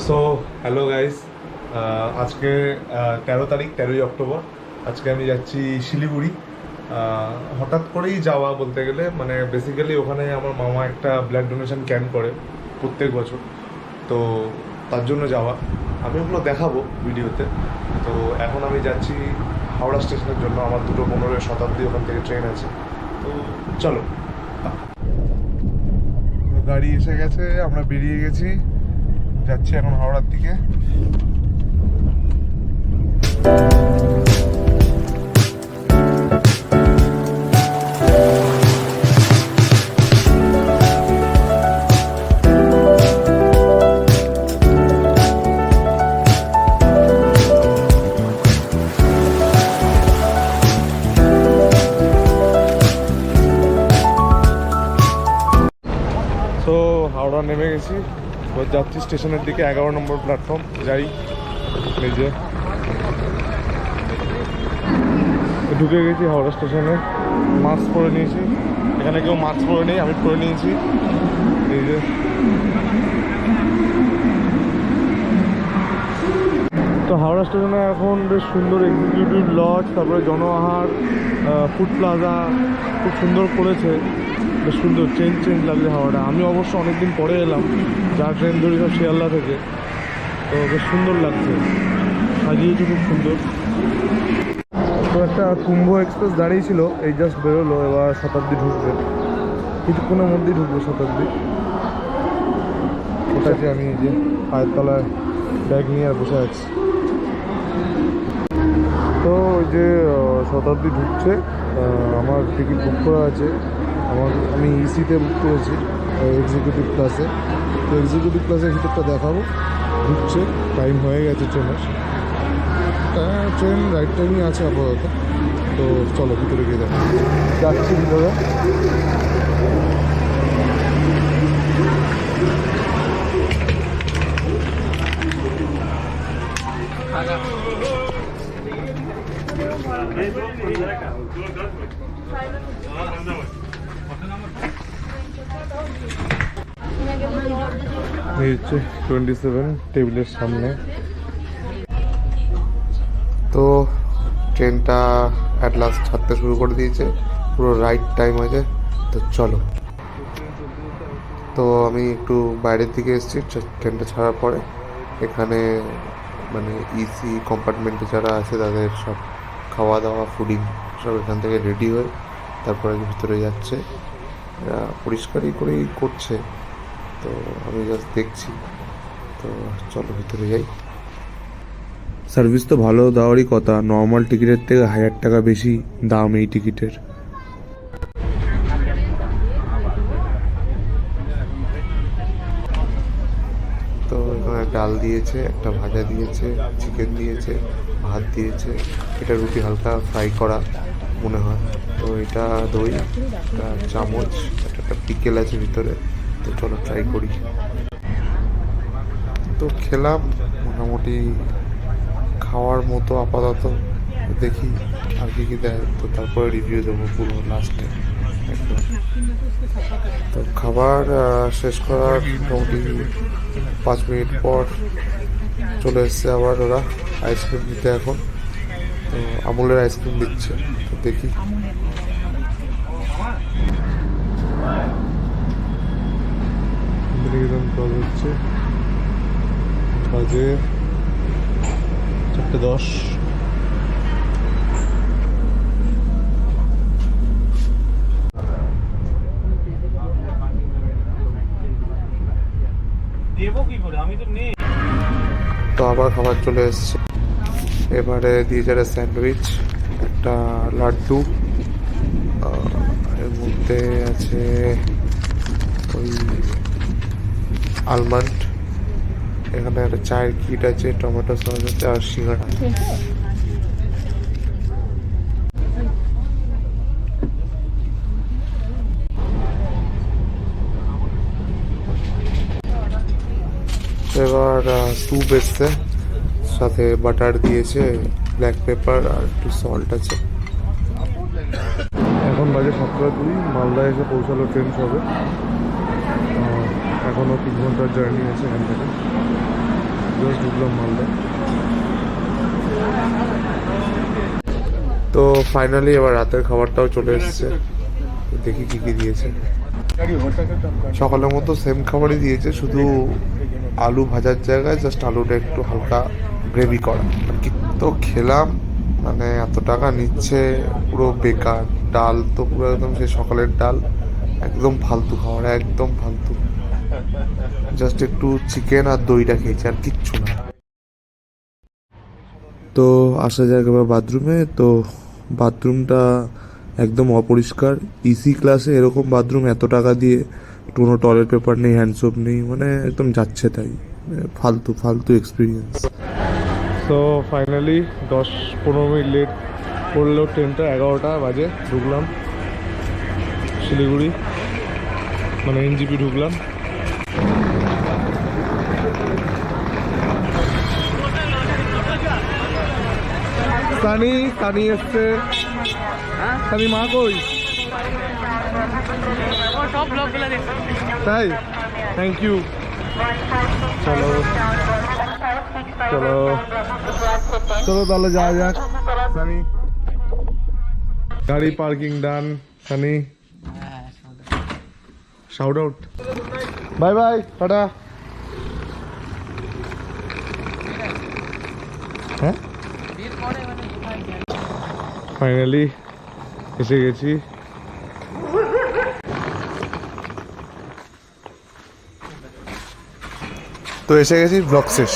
So hello guys, আজকে 13 তারিখ 13ই October. আজকে আমি যাচ্ছি শিলিগুড়ি। হঠাৎ করেই যাওয়া বলতে গেলে, মানে বেসিক্যালি ওখানে আমার মামা একটা ব্লাড ডোনেশন ক্যাম্প করে প্রত্যেক বছর, তো তার জন্য যাওয়া। আমি ওগুলো দেখাবো ভিডিওতে। তো এখন আমি যাচ্ছি হাওড়া স্টেশনের জন্য। আমার 2:15 শতাব্দী ওখান থেকে ট্রেন আছে, তো চলো। গাড়ি এসে গেছে, আমরা বেরিয়ে গেছি, যাচ্ছি এখন হাওড়ার দিকে। তো হাওড়া নেমে গেছি, এবার যাচ্ছি স্টেশনের দিকে। 11 নম্বর প্ল্যাটফর্ম যাই। এই যে ঢুকে গেছি হাওড়া স্টেশনে। মাস্ক পরে নিয়েছি, এখানে কেউ মাস্ক পরে নেই, আমি পরে নিয়েছি। এই যে তো হাওড়া স্টেশনে এখন বেশ সুন্দর এক্সিকিউটিভ লজ, তারপরে জনআহার, ফুড প্লাজা খুব সুন্দর করেছে। বেশ সুন্দর চেঞ্জ লাগছে হাওড়া। আমি অবশ্য অনেকদিন পরে এলাম, যা ট্রেন ধরি সব শিয়ালদা থেকে, তো বেশ সুন্দর লাগছে, সাজিয়েছে খুব সুন্দর। তো একটা কুম্ভ এক্সপ্রেস দাঁড়িয়েছিল, এই জাস্ট বেরোলো, এবার শতাব্দী ঢুকবে, কিছুক্ষণের মধ্যেই ঢুকবে শতাব্দী। ওটাকে আমি এই যে পায়ের তলায় ব্যাগ নিয়ে আর বসে আছি। তো ওই যে শতাব্দী ঢুকছে, আমার টিকিট বুক করা আছে। আমি ইসিতে বুক করেছি, এক্সিকিউটিভ ক্লাসে। তো এক্সিকিউটিভ ক্লাসের ভিতরটা দেখাবো। ঢুকছে, টাইম হয়ে গেছে ট্রেনের। ট্রেন রাইট টাইমই আছে আপাতত। তো চলো ভিতরে গিয়ে দেখো, যাচ্ছি ভিতরে। এই হচ্ছে 27 টেবিলের সামনে। তো ট্রেনটা অ্যাট লাস্ট ছাড়তে শুরু করে দিয়েছে, পুরো রাইট টাইম হয়েছে। তো চলো। তো আমি একটু বাইরের দিকে এসেছি ট্রেনটা ছাড়ার পরে। এখানে মানে ইসি কম্পার্টমেন্টে যারা আছে তাদের সব খাওয়া দাওয়া, ফুডিং সব এখান থেকে রেডি হয়ে তারপরে ভিতরে যাচ্ছে। এরা পরিষ্কারই করেই করছে, তো আমি জাস্ট দেখছি। তো চলো ভিতরে যাই। সার্ভিস তো ভালো দেওয়ারই কথা, নর্মাল টিকিটের থেকে 1000 টাকা বেশি দাম এই টিকিটের। তো এখানে ডাল দিয়েছে, একটা ভাজা দিয়েছে, চিকেন দিয়েছে, ভাত দিয়েছে, এটা রুটি হালকা ফ্রাই করা মনে হয়। তো এটা দই, একটা চামচ, একটা পিকেল আছে ভিতরে। তো চলো ট্রাই করি। তো খেলাম, মোটামুটি খাওয়ার মতো আপাতত। দেখি আর কি দেয়, তো তারপরে রিভিউ দেবো পুরো লাস্টে একদম। তো খাবার শেষ করার মোটামুটি 5 মিনিট পর চলে এসছে আবার ওরা আইসক্রিম দিতে এখন। তো আমুলের আইসক্রিম দিচ্ছে, তো দেখি। হচ্ছে বাজে 4:10। তো আবার খাবার চলে এসছে। এবারে দিয়েছে একটা স্যান্ডউইচ, একটা লাড্ডু, এর মধ্যে আছে ওই আলমন্ড, এখানে একটা চায়ের কিট আছে, টমেটো সস আছে, আর সিঙ্গারা। এবার স্যুপ এসছে, সাথে বাটার দিয়েছে, ব্ল্যাক পেপার আর একটু সল্ট আছে। এখন বাজে 7:02, মালদা এসে পৌঁছালো ট্রেন সবে। এখনও 3 ঘন্টার জার্নি আছে এখান থেকে। জাস্ট ঢুকলাম মালদা। তো ফাইনালি এবার রাতের খাবারটাও চলে এসেছে, দেখি কি কি দিয়েছে। সকালের মতো সেম খাবারই দিয়েছে, শুধু আলু ভাজার জায়গায় জাস্ট আলুটা একটু হালকা গ্রেভি করা আর কি। তো খেলাম, মানে এত টাকা নিচ্ছে পুরো বেকার। ডাল তো পুরো একদম সেই সকালের ডাল, একদম ফালতু খাবার, একদম ফালতু। জাস্ট একটু চিকেন আর দইটা খেয়েছি, আর কিচ্ছু না। তো আসা যাক এবার বাথরুমে। তো বাথরুমটা একদম অপরিষ্কার। ইসি ক্লাসে এরকম বাথরুম, এত টাকা দিয়ে কোনো টয়লেট পেপার নেই, হ্যান্ডসোপ নেই, মানে একদম যাচ্ছে তাই, ফালতু ফালতু এক্সপিরিয়েন্স। তো ফাইনালি 10-15 মিনিট লেট করলো, ট্রেনটা 11টা বাজে ঢুকলাম শিলিগুড়ি, মানে এনজিপি ঢুকলাম। সানি এসছে। সানি মা কই? তাই, থ্যাংক ইউ। চলো চলো চলো তাহলে যাওয়া যাক। সানি গাড়ি parking done. Sunny shout out, bye bye, tata. হ্যাঁ ফাইনালি এসে গেছি। তো এসে গেছি, ব্লগ শেষ।